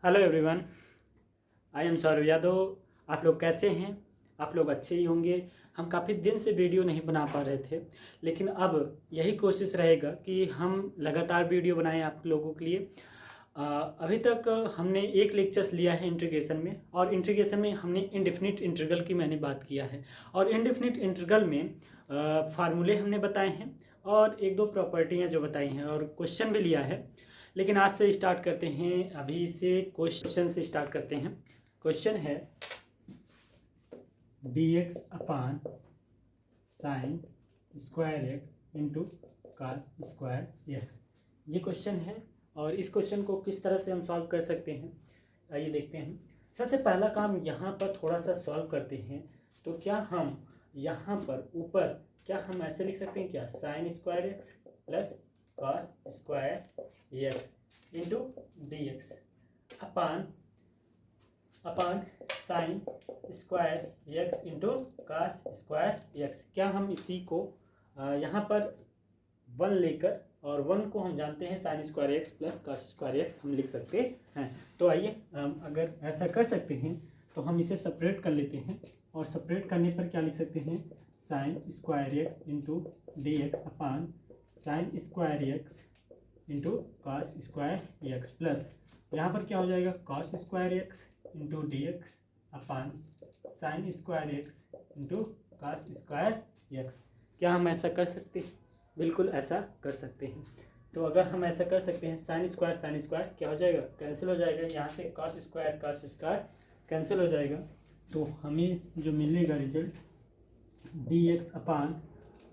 Hello everyone, I am Saurabh Yadav. आप लोग कैसे हैं? आप लोग अच्छे ही होंगे। हम काफ़ी दिन से वीडियो नहीं बना पा रहे थे, लेकिन अब यही कोशिश रहेगा कि हम लगातार वीडियो बनाएं आप लोगों के लिए। अभी तक हमने एक लेक्चर्स लिया है इंटीग्रेशन में, और इंटीग्रेशन में हमने इंडेफिनिट इंटीग्रल की मैंने बात किया है। और इंडेफिनिट इंटीग्रल में फार्मूले हमने बताए हैं और एक दो प्रॉपर्टियाँ जो बताई हैं, और क्वेश्चन भी लिया है। लेकिन आज से स्टार्ट करते हैं, अभी से क्वेश्चन से स्टार्ट करते हैं। क्वेश्चन है dx upon sine square x into cos square x, ये क्वेश्चन है। और इस क्वेश्चन को किस तरह से हम सॉल्व कर सकते हैं, आइए देखते हैं। सबसे पहला काम यहाँ पर थोड़ा सा सॉल्व करते हैं। तो क्या हम यहाँ पर ऊपर क्या हम ऐसे लिख सकते हैं, क्या sine square x plus cos square x into d x अपान sine square x into cos square x. क्या हम इसी को यहाँ पर वन लेकर, और वन को हम जानते हैं sign square x plus cos square x हम लिख सकते हैं। तो आइए अगर ऐसा कर सकते हैं तो हम इसे सेपरेट कर लेते हैं, और सेपरेट करने पर क्या लिख सकते हैं, sign square x into d x अपान sine square x into cos square x plus यहाँ पर क्या हो जाएगा, cos square x into d x अपान sine square x into cos square x. क्या हम ऐसा कर सकते हैं? बिल्कुल ऐसा कर सकते हैं। तो अगर हम ऐसा कर सकते हैं, साइन स्क्वायर क्या हो जाएगा, कैंसिल हो जाएगा। यहाँ से कॉस स्क्वायर कैंसिल हो जाएगा। तो हमें जो मिलेगा रिजल्ट डी एक्स अपान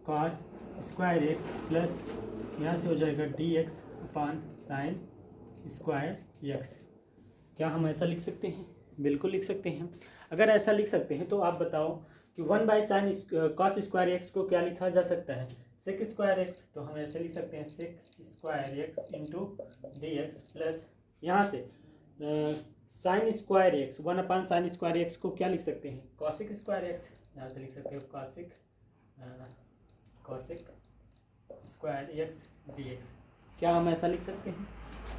कॉस स्क्वायर एक्स प्लस यहाँ से हो जाएगा डी एक्स अपान साइन स्क्वायर एक्स। क्या हम ऐसा लिख सकते हैं? बिल्कुल लिख सकते हैं। अगर ऐसा लिख सकते हैं तो आप बताओ कि one by sine cos square x को क्या लिखा जा सकता है, सेक स्क्वायर एक्स। तो हम ऐसे लिख सकते हैं sec square x into d x plus यहाँ से sine square x, one upon sine square x को क्या लिख सकते हैं, कॉसिक स्क्वायर एक्स। यहाँ से लिख सकते हो cosec square x d x. क्या हम ऐसा लिख सकते हैं?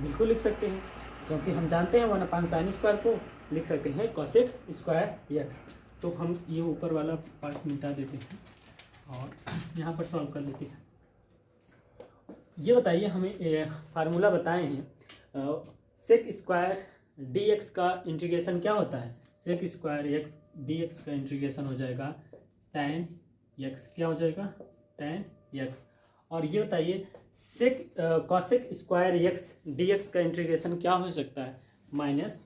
बिल्कुल लिख सकते हैं, क्योंकि हम जानते हैं वन अपान साइन स्क्वायर को लिख सकते हैं कॉसिक स्क्वायर एक्स। तो हम ये ऊपर वाला पार्ट मिटा देते हैं और यहाँ पर सॉल्व कर लेते हैं। ये बताइए, हमें फार्मूला बताए हैं सेक स्क्वायर डी एक्स का इंटीग्रेशन क्या होता है। Sec square x d x का इंटीग्रेशन हो जाएगा टैन एक्स। क्या हो जाएगा, टैन एक्स। और ये बताइए sec cosec square x d x का इंटीग्रेशन क्या हो सकता है, माइनस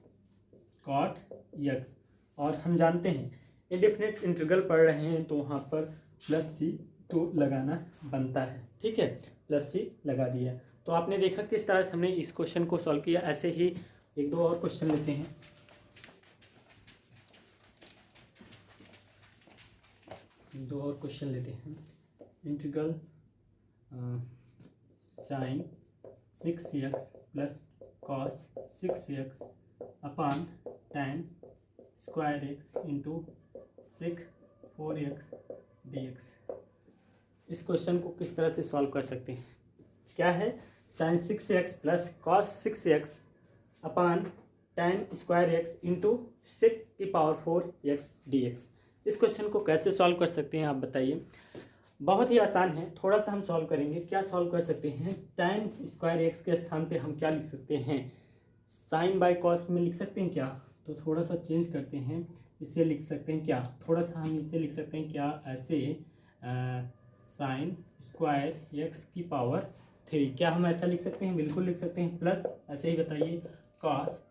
कॉट एक्स। और हम जानते हैं इंडेफिनिट इंटीग्रल पढ़ रहे हैं तो वहाँ पर प्लस सी तो लगाना बनता है। ठीक है, प्लस सी लगा दिया। तो आपने देखा किस तरह से हमने इस क्वेश्चन को सॉल्व किया। ऐसे ही एक दो और क्वेश्चन लेते हैं। Integral sine 6x plus cos 6x upon tan square x into sec 4x dx। इस क्वेश्चन को किस तरह से सॉल्व कर सकते हैं? क्या है, sine 6x plus cos 6x upon tan square x into sec की पावर 4x dx। इस क्वेश्चन को कैसे सॉल्व कर सकते हैं आप बताइए। बहुत ही आसान है, थोड़ा सा हम सॉल्व करेंगे। क्या सॉल्व कर सकते हैं, टैन स्क्वायर एक्स के स्थान पे हम क्या लिख सकते हैं, साइन बाय कॉस में लिख सकते हैं क्या। तो थोड़ा सा चेंज करते हैं, इसे लिख सकते हैं क्या, थोड़ा सा हम इसे लिख सकते हैं क्या, ऐसे साइन स्क्वायर एक्स की पावर 3। क्या हम ऐसा लिख सकते हैं? बिल्कुल लिख सकते हैं। प्लस ऐसे ही बताइए कॉस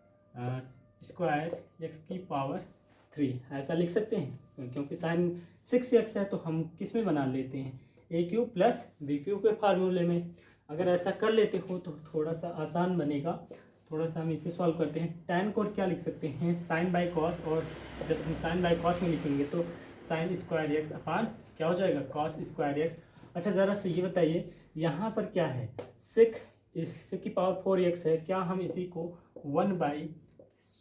स्क्वायर एक्स की पावर 3, ऐसा लिख सकते हैं। क्योंकि साइन 6x है तो हम किस में बना लेते हैं, ए क्यू प्लस बी क्यू के फार्मूले में। अगर ऐसा कर लेते हो तो थोड़ा सा आसान बनेगा। थोड़ा सा हम इसे सॉल्व करते हैं। टैन को क्या लिख सकते हैं, साइन बाय कॉस, और जब हम साइन बाय कॉस में लिखेंगे तो साइन स्क्वायर एक्स अपान क्या हो जाएगा, कॉस स्क्वायर एक्स। अच्छा, ज़रा से ये बताइए यहाँ पर क्या है, सेक की पावर 4x है। क्या हम इसी को 1 बाई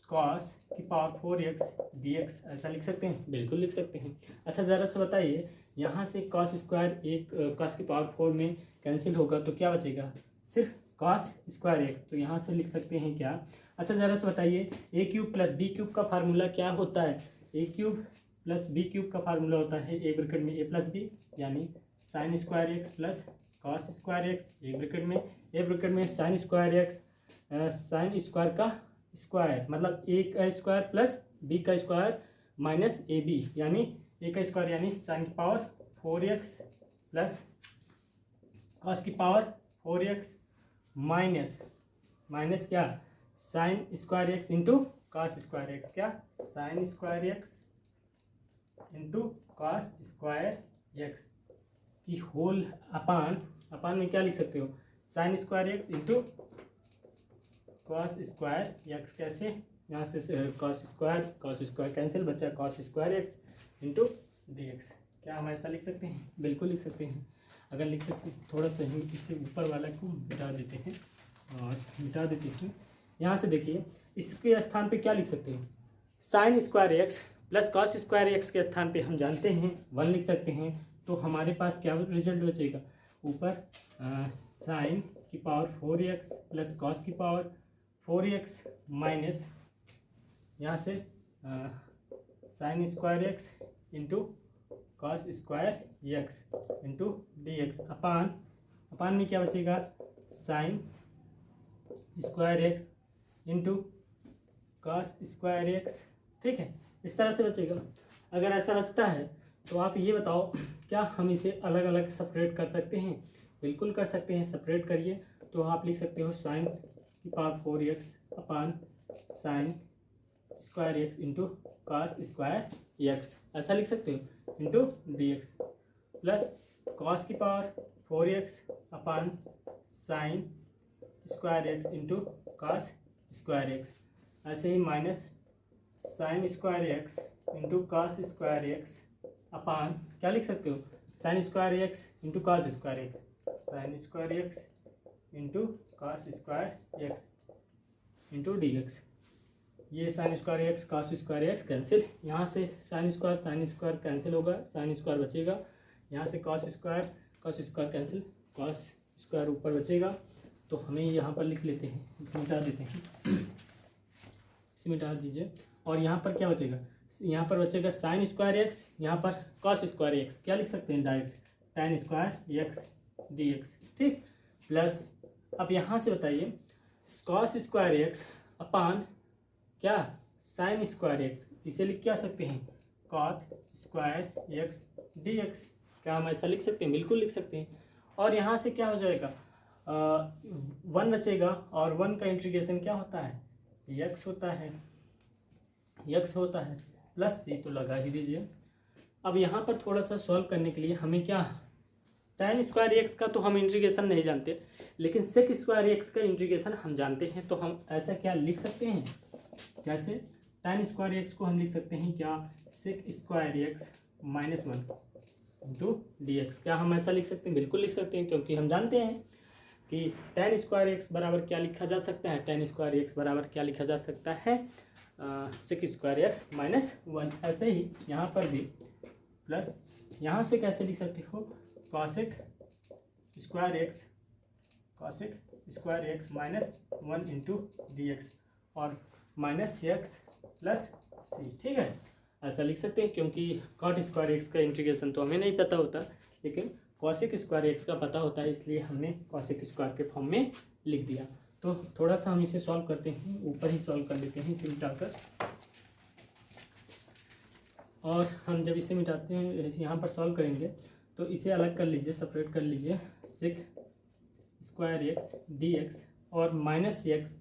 कॉस की पावर 4x dx ऐसा लिख सकते हैं? बिल्कुल लिख सकते हैं। अच्छा, ज़रा से बताइए, यहाँ से कॉस स्क्वायर एक कॉस की पावर 4 में कैंसिल होगा तो क्या बचेगा, सिर्फ कॉस स्क्वायर एक्स। तो यहाँ से लिख सकते हैं क्या, अच्छा ज़रा से बताइए, a cube plus b cube का फार्मूला क्या होता है? A cube plus b cube का फार्मूला होता है ए ब्रैकेट में ए प्लस बी, यानी sine square x plus cos square x, a bracket में sine square x, sine square का स्क्वायर मतलब ए का स्क्वायर प्लस बी का स्क्वायर माइनस ए बी, यानी ए का स्क्वायर यानी साइन की पावर 4x प्लस कॉस की पावर 4x माइनस क्या, sine square x into cos square x, क्या sine square x into cos square x की whole upon में क्या लिख सकते हो, sine square x into cos square x. कैसे, यहाँ से कॉस स्क्वायर कैंसिल, बचा cos square x into d x. क्या हम ऐसा लिख सकते हैं? बिल्कुल लिख सकते हैं। अगर लिख सकते थोड़ा सा ही इससे ऊपर वाला को मिटा देते हैं और मिटा देते हैं। यहाँ से देखिए इसके स्थान पे क्या लिख सकते हैं, sign square x plus cos square x के स्थान पे हम जानते हैं 1 लिख सकते हैं। तो हमारे पास क्या रिजल्ट बचेगा, ऊपर साइन की पावर 4x प्लस कॉस की पावर 4x माइनस यहाँ से sine square x into cos square x into d x upon में क्या बचेगा, sine square x into cos square x. ठीक है, इस तरह से बचेगा। अगर ऐसा बचता है तो आप ये बताओ क्या हम इसे अलग अलग सेपरेट कर सकते हैं? बिल्कुल कर सकते हैं। सेपरेट करिए तो आप लिख सकते हो साइन की power 4x upon sine square x into cos square x, ऐसा लिख सकते हो, into d x plus cos की power 4x upon sine square x into cos square x, ऐसे ही minus sine square x into cos square x upon क्या लिख सकते हो, sine square x into cos square x, sine square x into cos square x into d x. ये sine square x cos square x cancel, यहाँ से sine square cancel होगा, sine square बचेगा, यहाँ से cos square cancel, cos square ऊपर बचेगा। तो हमें यहाँ पर लिख लेते हैं, इसे मिटा देते हैं, इसे मिटा दीजिए। और यहाँ पर क्या बचेगा, यहाँ पर बचेगा साइन स्क्वायर एक्स, यहाँ पर कॉस स्क्वायर एक्स, क्या लिख सकते हैं direct, tan square x d x. ठीक, प्लस अब यहाँ से बताइए कॉस स्क्वायर एक्स अपान क्या, साइन स्क्वायर एक्स, इसे लिख क्या सकते हैं, cot square x d x. क्या हम ऐसा लिख सकते हैं? बिल्कुल लिख सकते हैं। और यहाँ से क्या हो जाएगा, 1 बचेगा, और 1 का इंटीग्रेशन क्या होता है, x होता है प्लस c, तो लगा ही दीजिए। अब यहाँ पर थोड़ा सा सॉल्व करने के लिए हमें क्या, tan स्क्वायर एक्स का तो हम इंटीग्रेशन नहीं जानते, लेकिन सेक स्क्वायर एक्स का इंटीग्रेशन हम जानते हैं। तो हम ऐसा क्या लिख सकते हैं, कैसे, tan स्क्वायर एक्स को हम लिख सकते हैं क्या, sec square x minus 1 into d x. क्या हम ऐसा लिख सकते हैं? बिल्कुल लिख सकते हैं, क्योंकि हम जानते हैं कि tan स्क्वायर एक्स बराबर क्या लिखा जा सकता है, tan स्क्वायर एक्स बराबर क्या लिखा जा सकता है, सेक स्क्वायर एक्स माइनस 1। ऐसे ही यहाँ पर भी प्लस, यहाँ से कैसे लिख सकते हो, cosec square x minus 1 into d x, और माइनस एक्स प्लस सी। ठीक है, ऐसा लिख सकते हैं, क्योंकि कॉट स्क्वायर एक्स का इंटीग्रेशन तो हमें नहीं पता होता, लेकिन कॉसेक स्क्वायर एक्स का पता होता है, इसलिए हमने कॉसेक स्क्वायर के फॉर्म में लिख दिया। तो थोड़ा सा हम इसे सॉल्व करते हैं, ऊपर ही सॉल्व कर लेते हैं इसे मिटाकर। और हम जब इसे मिटाते हैं, यहाँ पर सॉल्व करेंगे, तो इसे अलग कर लीजिए, सेपरेट कर लीजिए, sec square x d x और माइनस एक्स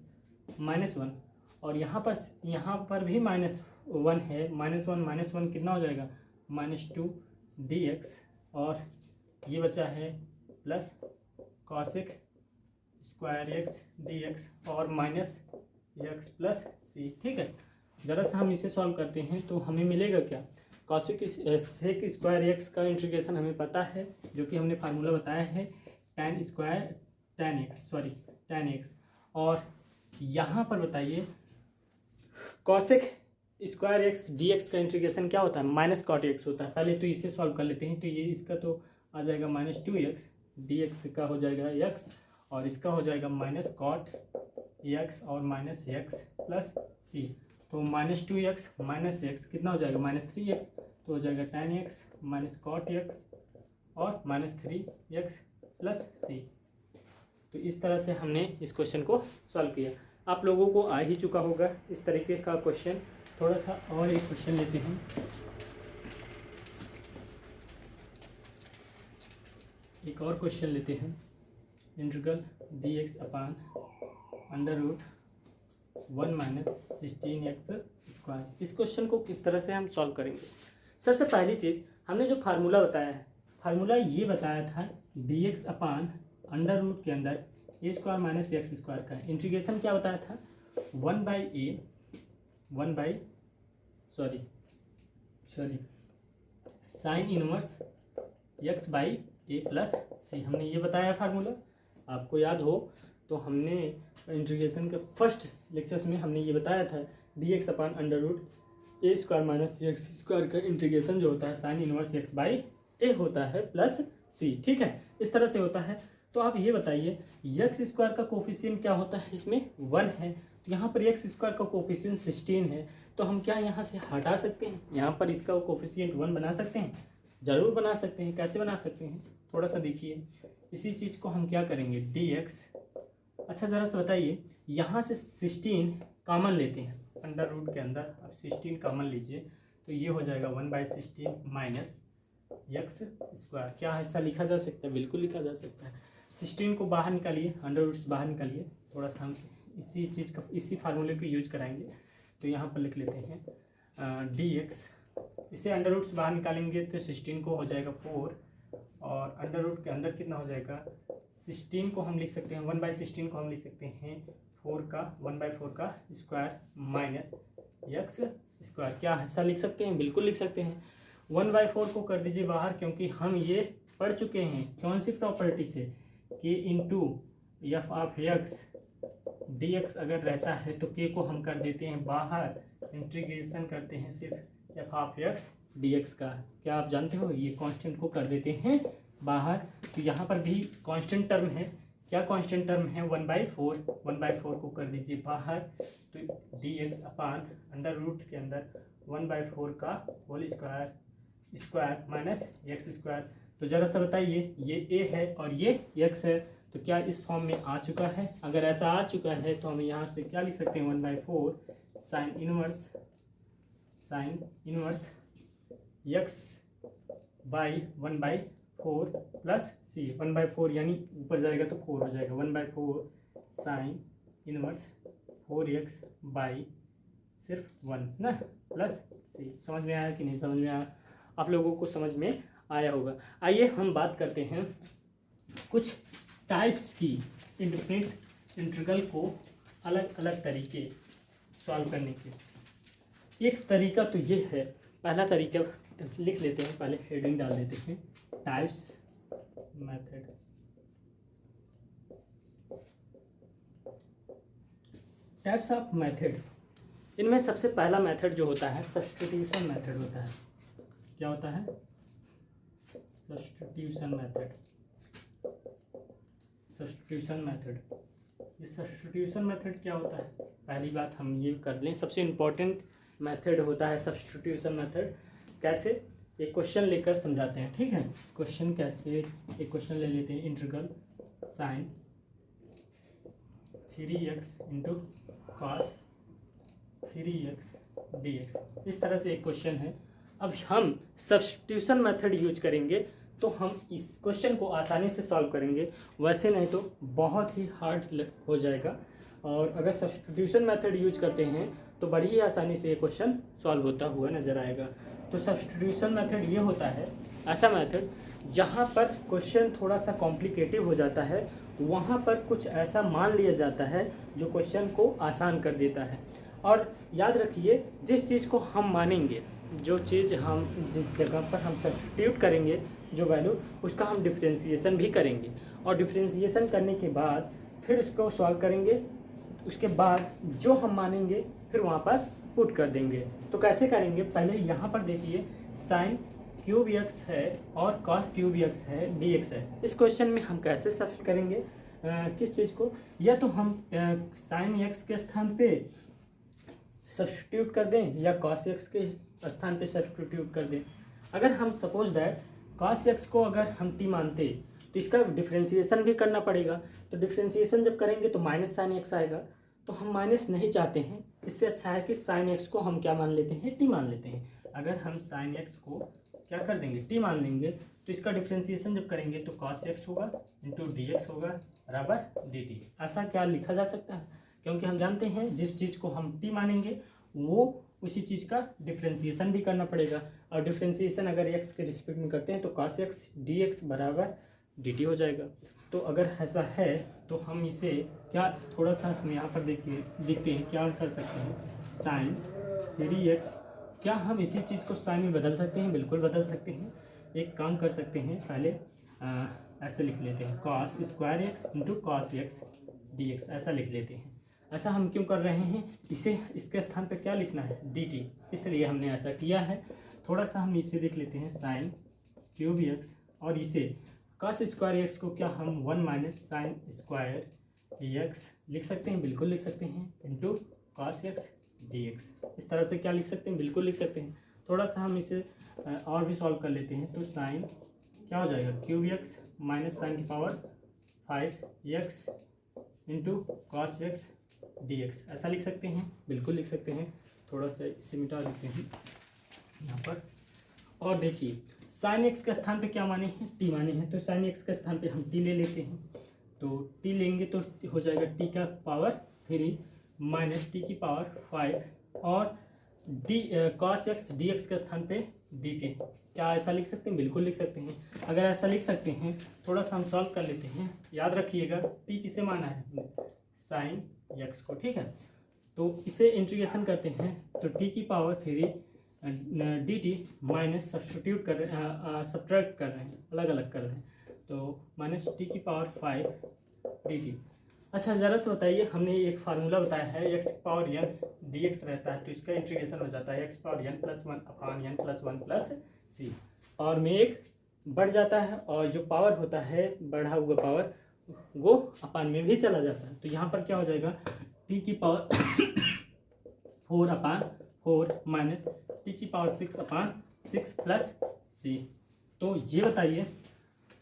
माइनस 1, और यहाँ पर भी माइनस 1 है, माइनस वन कितना हो जाएगा, -2 डी एक्स, और ये बचा है plus cosec square x d x और माइनस एक्स प्लस सी। ठीक है, ज़रा सा हम इसे सॉल्व करते हैं तो हमें मिलेगा क्या, कॉसेक सेक स्क्वायर एक्स का इंटीग्रेशन हमें पता है, जो कि हमने फार्मूला बताया है, tan एक्स। और यहाँ पर बताइए cosec square x d x का इंटीग्रेशन क्या होता है, माइनस कॉट एक्स होता है। पहले तो इसे सॉल्व कर लेते हैं, तो ये इसका तो आ जाएगा -2x, डी एक्स का हो जाएगा x, और इसका हो जाएगा माइनस कॉट एक्स और माइनस एक्स प्लस सी। तो माइनस 2x माइनस एक्स कितना हो जाएगा माइनस 3x, तो हो जाएगा tan x minus cot x और माइनस 3x प्लस सी। तो इस तरह से हमने इस क्वेश्चन को सॉल्व किया। आप लोगों को आ ही चुका होगा इस तरीके का क्वेश्चन। थोड़ा सा और एक क्वेश्चन लेते हैं। एक और क्वेश्चन लेते हैं, integral dx upon under root 1 minus 16x square. इस क्वेश्चन को किस तरह से हम सॉल्व करेंगे? सबसे पहली चीज़ हमने जो फार्मूला बताया है, फार्मूला ये बताया था dx अपान अंडर रूट के अंदर a square minus x square का इंटीग्रेशन क्या बताया था, 1 by sine inverse x by a plus c. हमने ये बताया फार्मूला, आपको याद हो तो हमने इंटीग्रेशन के फर्स्ट लेक्चर्स में हमने ये बताया था dx अपान अंडर रूट ए स्क्वायर माइनस एक्स स्क्वायर का इंटीग्रेशन जो होता है साइन इनवर्स एक्स बाई ए होता है प्लस सी। ठीक है, इस तरह से होता है। तो आप ये बताइए एक्स स्क्वायर का कोफिशिएंट क्या होता है, इसमें 1 है, तो यहाँ पर एक्स स्क्वायर का कोफिशिएंट 16 है, तो हम क्या यहाँ से हटा सकते हैं, यहाँ पर इसका कोफिशिएंट 1 बना सकते हैं? ज़रूर बना सकते हैं। कैसे बना सकते हैं, थोड़ा सा देखिए। इसी चीज़ को हम क्या करेंगे dx, अच्छा ज़रा सा बताइए, यहाँ से 16 कॉमन लेते हैं अंडर रूट के अंदर, अब 16 कॉमन लीजिए तो ये हो जाएगा 1/16 माइनस एक्स स्क्वायर। क्या ऐसा लिखा जा सकता है? बिल्कुल लिखा जा सकता है। 16 को बाहर निकालिए, अंडर रूट से बाहर निकालिए। थोड़ा सा हम इसी चीज़ का इसी फार्मूले को यूज कराएंगे, तो यहाँ पर लिख लेते हैं dx, इसे अंडर रूट से बाहर निकालेंगे तो 16 को हो जाएगा 4 और अंडर रूट के अंदर कितना हो जाएगा 16 को हम लिख सकते हैं 1/16 को हम लिख सकते हैं 1/4 का स्क्वायर माइनस एक्स स्क्वायर। क्या ऐसा लिख सकते हैं? बिल्कुल लिख सकते हैं। 1/4 को कर दीजिए बाहर, क्योंकि हम ये पढ़ चुके हैं कौन सी प्रॉपर्टी से कि into F of x dx अगर रहता है तो k को हम कर देते हैं बाहर, इंटीग्रेशन करते हैं सिर्फ एफ ऑफ एक्स dx का। क्या आप जानते हो, ये कांस्टेंट को कर देते हैं बाहर, तो यहाँ पर भी कांस्टेंट टर्म है। क्या कांस्टेंट टर्म है? 1/4 को कर दीजिए बाहर, तो dx अपान अंडर रूट के अंदर 1/4 का whole square minus x square. तो ज़रा सा बताइए, ये a है और ये x है, तो क्या इस फॉर्म में आ चुका है? अगर ऐसा आ चुका है तो हम यहाँ से क्या लिख सकते हैं 1/4 sine inverse x by 1/4 plus c. 1/4 यानी ऊपर जाएगा तो 4 हो जाएगा, 1/4 साइन इनवर्स 4x बाई सिर्फ 1 ना प्लस सी। समझ में आया कि नहीं समझ में आया? आप लोगों को समझ में आया होगा। आइए हम बात करते हैं कुछ टाइप्स की इंडिफरेंट इंटीग्रल को अलग अलग तरीके सॉल्व करने के। एक तरीका तो ये है, पहला तरीका लिख लेते हैं, पहले हेडिंग डाल देते हैं, types method. Types of method, इनमें सबसे पहला मेथड जो होता है सब्स्टिट्यूशन मेथड होता है। क्या होता है? Substitution method. सब्स्टिट्यूशन मेथड, ये सब्स्टिट्यूशन मेथड क्या होता है? पहली बात हम ये कर लें, सबसे इम्पोर्टेंट मेथड होता है सब्स्टिट्यूशन मेथड। कैसे? एक क्वेश्चन लेकर समझाते हैं, ठीक है? क्वेश्चन कैसे, एक क्वेश्चन ले लेते हैं, integral sine 3x into cos 3x dx, इस तरह से एक क्वेश्चन है। अब हम सब्स्टिट्यूशन मेथड यूज करेंगे तो हम इस क्वेश्चन को आसानी से सॉल्व करेंगे, वैसे नहीं तो बहुत ही हार्ड हो जाएगा। और अगर सब्स्टिट्यूशन मेथड यूज करते हैं तो बड़ी ही आसानी से ये क्वेश्चन सॉल्व होता हुआ नज़र आएगा। तो सब्स्टिट्यूशन मेथड ये होता है ऐसा मेथड जहाँ पर क्वेश्चन थोड़ा सा कॉम्प्लिकेटिव हो जाता है, वहाँ पर कुछ ऐसा मान लिया जाता है जो क्वेश्चन को आसान कर देता है। और याद रखिए, जिस चीज़ को हम मानेंगे, जो चीज़ हम जिस जगह पर हम सब्स्टिट्यूट करेंगे जो वैल्यू, उसका हम डिफरेंशिएशन भी करेंगे, और डिफरेंशिएशन करने के बाद फिर उसको सॉल्व करेंगे, उसके बाद जो हम मानेंगे फिर वहाँ पर पुट कर देंगे। तो कैसे करेंगे? पहले यहाँ पर देखिए, साइन क्यूब एक्स है और कॉस क्यूब एक्स है dx है। इस क्वेश्चन में हम कैसे सब्स्टिट्यूट करेंगे? किस चीज़ को, या तो हम साइन एक्स के स्थान पे सब्स्टिट्यूट कर दें या कॉस एक्स के स्थान पे सब्स्टिट्यूट कर दें। अगर हम सपोज दैट कॉस एक्स को अगर हम टी मानते तो इसका डिफ्रेंसिएशन भी करना पड़ेगा। तो डिफ्रेंसिएशन जब करेंगे तो माइनस साइन एक्स आएगा, तो हम माइनस नहीं चाहते हैं। इससे अच्छा है कि साइन एक्स को हम क्या मान लेते हैं, टी मान लेते हैं। अगर हम साइन एक्स को क्या कर देंगे, टी मान लेंगे, तो इसका डिफ्रेंसिएशन जब करेंगे तो कॉस एक्स होगा इंटू डी एक्स होगा बराबर डी टी। ऐसा क्या लिखा जा सकता है, क्योंकि हम जानते हैं जिस चीज़ को हम टी मानेंगे वो उसी चीज़ का डिफ्रेंसिएशन भी करना पड़ेगा। और डिफ्रेंसिएशन अगर एक्स के रिस्पेक्ट में करते हैं तो cos x dx बराबर dt हो जाएगा। तो अगर ऐसा है तो हम इसे क्या थोड़ा सा हम यहाँ पर देखते हैं क्या कर सकते हैं, साइन 3x, क्या हम इसी चीज़ को साइन में बदल सकते हैं, बिल्कुल बदल सकते हैं। एक काम कर सकते हैं, पहले ऐसे लिख लेते हैं cos square x into cos x d x, ऐसा लिख लेते हैं। ऐसा हम क्यों कर रहे हैं, इसे इसके स्थान पे क्या लिखना है, dt, इसलिए हमने ऐसा किया है। थोड़ा सा हम इसे देख लेते हैं, साइन क्यूब एक्स, और इसे कॉस स्क्वायर एक्स को क्या हम 1 माइनस साइन स्क्वायर एक्स लिख सकते हैं, बिल्कुल लिख सकते हैं, into cos x d x. इस तरह से क्या लिख सकते हैं, बिल्कुल लिख सकते हैं। थोड़ा सा हम इसे और भी सॉल्व कर लेते हैं, तो साइन क्या हो जाएगा, क्यूब एक्स माइनस साइन की power 5x into cos x d x, ऐसा लिख सकते हैं, बिल्कुल लिख सकते हैं। थोड़ा सा इसे मिटा देते हैं यहाँ पर। और देखिए साइन एक्स के स्थान पे क्या माने हैं, टी माने हैं, तो साइन एक्स के स्थान पे हम टी ले लेते हैं। तो टी लेंगे तो हो जाएगा टी का पावर 3 माइनस टी की पावर 5, और D cos x d x के स्थान पे डी टी। क्या ऐसा लिख सकते हैं, बिल्कुल लिख सकते हैं। अगर ऐसा लिख सकते हैं, थोड़ा सा हम सॉल्व कर लेते हैं। याद रखिएगा टी किसे माना है, साइन एक्स को, ठीक है। तो इसे इंटीग्रेशन करते हैं, तो टी की power 3 D T minus substitute कर रहे हैं, सब्ट्रैक्ट कर रहे हैं, अलग अलग कर रहे हैं, तो माइनस टी की पावर 5 डी टी। अच्छा ज़रा से बताइए, हमने एक फार्मूला बताया है x power n d x रहता है, तो इसका इंटीग्रेशन हो जाता है x power n plus 1 upon n plus 1 plus c. Power में एक बढ़ जाता है और जो पावर होता है बढ़ा हुआ पावर वो अपान में भी चला जाता है। तो यहाँ पर क्या हो जाएगा, टी की पावर 4 अपान 4 माइनस टी की पावर 6 अपान 6 प्लस सी। तो ये बताइए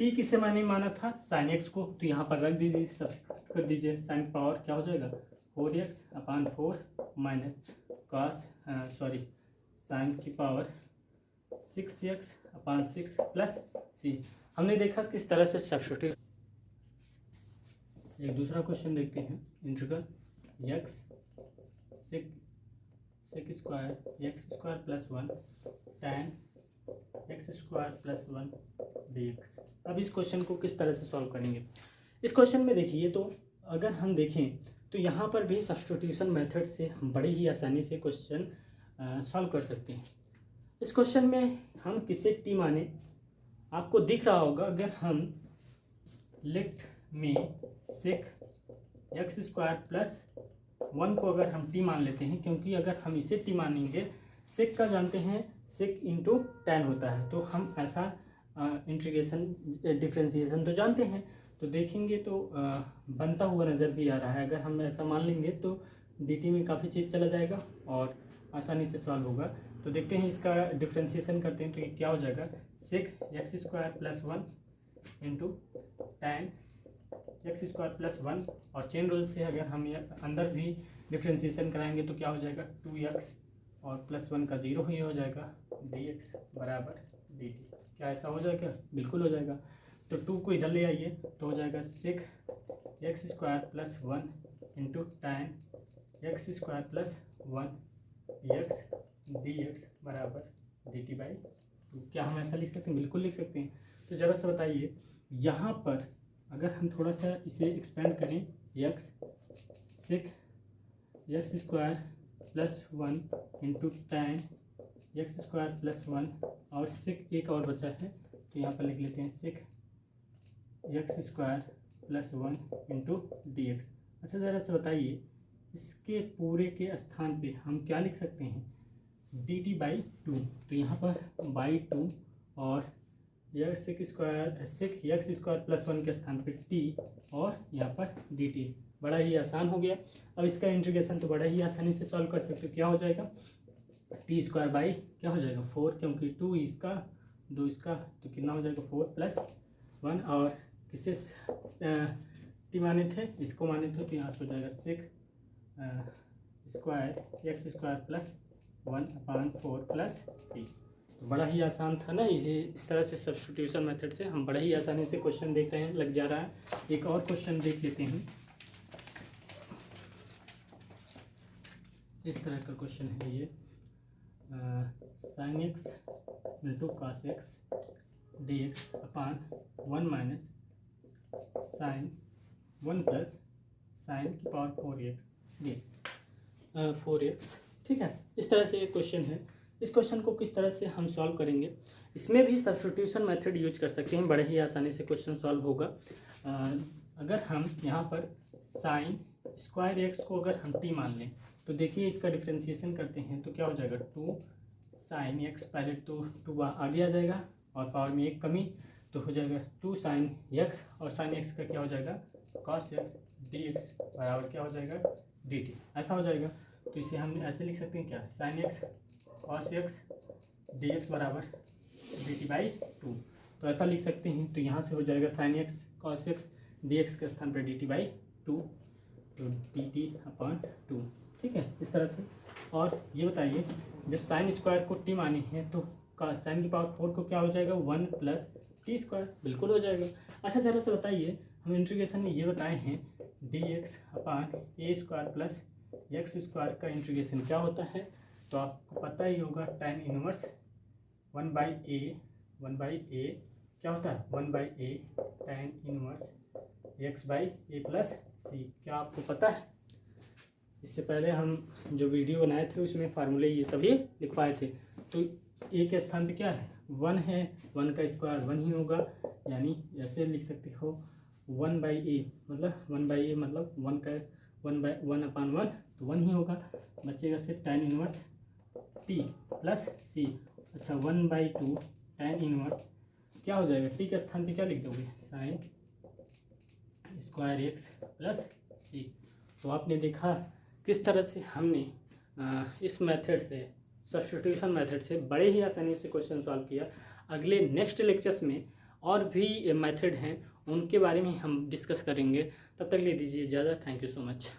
टी किसे मैंने माना था, साइन एक्स को, तो यहाँ पर रख दीजिए, सब कर दीजिए। साइन पावर क्या हो जाएगा 4x अपान 4 माइनस कॉस साइन की पावर 6x अपान 6 प्लस सी। हमने देखा किस तरह से सब्स्टिट्यूट। एक दूसरा क्वेश्चन देखते हैं, integral x sec square x square plus 1 tan x square plus 1 dx। अब इस क्वेश्चन को किस तरह से सॉल्व करेंगे। इस क्वेश्चन में देखिए, तो अगर हम देखें तो यहाँ पर भी सब्स्टिट्यूशन मेथड से हम बड़े ही आसानी से क्वेश्चन सॉल्व कर सकते हैं। इस क्वेश्चन में हम किसे टी माने, आपको दिख रहा होगा, अगर हम लेफ्ट में सेक एक्स स्क्वायर प्लस 1 को अगर हम टी मान लेते हैं, क्योंकि अगर हम इसे टी मानेंगे, सेक का जानते हैं सेक इंटू टैन होता है, तो हम ऐसा इंटीग्रेशन डिफ्रेंसिएशन तो जानते हैं, तो देखेंगे तो बनता हुआ नज़र भी आ रहा है। अगर हम ऐसा मान लेंगे तो dt में काफ़ी चीज़ चला जाएगा और आसानी से सॉल्व होगा। तो देखते हैं इसका डिफ्रेंसिएशन करते हैं, तो ये क्या हो जाएगा, sec x square plus 1 into tan x square plus 1, और चेन रूल से अगर हम ये अंदर भी डिफ्रेंसिएशन कराएंगे तो क्या हो जाएगा 2x और प्लस 1 का 0 ही हो जाएगा, dx बराबर dt। क्या ऐसा हो जाएगा, बिल्कुल हो जाएगा। तो 2 को इधर ले आइए, तो हो जाएगा sec x square plus 1 into tan x square plus 1 dx बराबर dt बाई 2। क्या हम ऐसा लिख सकते हैं, बिल्कुल लिख सकते हैं। तो ज़रा सा बताइए, यहाँ पर अगर हम थोड़ा सा इसे एक्सपेंड करें, x sec x square plus 1 into tan x square plus 1, और सेक एक और बचा है, तो यहाँ पर लिख लेते हैं sec x square plus 1 into d x. अच्छा ज़रा से बताइए, इसके पूरे के स्थान पे हम क्या लिख सकते हैं, डी टी बाई 2। तो यहाँ पर बाई 2 और सेक एक्स स्क्वायर प्लस 1 के स्थान पे टी और यहाँ पर डी टी। बड़ा ही आसान हो गया। अब इसका इंटीग्रेशन तो बड़ा ही आसानी से सॉल्व कर सकते हो। क्या हो जाएगा, टी स्क्वायर बाई क्या हो जाएगा 4, क्योंकि 2 इसका 2 इसका तो कितना हो जाएगा 4 प्लस 1, और किसे टी माने थे, इसको माने थे, तो यहाँ से हो जाएगा sec square x square plus 1/4 plus c. तो बड़ा ही आसान था ना। इस तरह से सब्स्टिट्यूशन मेथड से हम बड़ा ही आसानी से क्वेश्चन देख रहे हैं, लग जा रहा है। एक और क्वेश्चन देख लेते हैं। इस तरह का क्वेश्चन है ये, sin x into cos x dx अपान 1 माइनस साइन 1 प्लस साइन की पावर 4x dx 4x। ठीक है, इस तरह से ये क्वेश्चन है। इस क्वेश्चन को किस तरह से हम सॉल्व करेंगे, इसमें भी सब्स्टिट्यूशन मेथड यूज कर सकते हैं, बड़े ही आसानी से क्वेश्चन सॉल्व होगा। अगर हम यहाँ पर साइन स्क्वायर एक्स को अगर हम टी मान लें, तो देखिए इसका डिफ्रेंसिएशन करते हैं तो क्या हो जाएगा 2 साइन एक्स, पहले तो 2 आगे आ जाएगा और पावर में एक कमी, तो हो जाएगा 2 साइन एक्स, और साइन एक्स का क्या हो जाएगा कॉस एक्स डी एक्स बराबर क्या हो जाएगा डी टी। ऐसा हो जाएगा, तो इसे हम ऐसे लिख सकते हैं क्या, sine x cos x d x बराबर डी टी बाई 2। तो ऐसा लिख सकते हैं। तो यहाँ से हो जाएगा sine x cos x d x के स्थान पर डी टी बाई 2, तो डी टी अपॉन 2। ठीक है, इस तरह से। और ये बताइए, जब साइन स्क्वायर को टी माने हैं तो साइन की पावर 4 को क्या हो जाएगा 1 प्लस टी स्क्वायर, बिल्कुल हो जाएगा। अच्छा जरा से बताइए, हम इंटीग्रेशन में ये बताए हैं डी एक्स अपान ए स्क्वायर प्लस एक्स स्क्वायर का इंटीग्रेशन क्या होता है, तो आपको पता ही होगा tan इनवर्स 1/a क्या होता है 1/a tan inverse x by a plus c. क्या आपको पता है? इससे पहले हम जो वीडियो बनाए थे उसमें फार्मूले ये सभी लिखवाए थे। तो ए के स्थान पे क्या है 1 है, 1 का स्क्वायर 1 ही होगा, यानी ऐसे लिख सकते हो 1/a मतलब 1/a मतलब 1/1 तो 1 ही होगा, बचेगा सिर्फ tan इनवर्स टी प्लस सी। अच्छा 1/2 tan इनवर्स क्या हो जाएगा, टी के स्थान पे क्या लिख दोगे sign square x plus c. तो आपने देखा किस तरह से हमने इस मेथड से सब्स्टिट्यूशन मेथड से बड़े ही आसानी से क्वेश्चन सॉल्व किया। अगले नेक्स्ट लेक्चर्स में और भी मेथड हैं, उनके बारे में हम डिस्कस करेंगे। तब तक ले दीजिए इजाज़त। Thank you so much.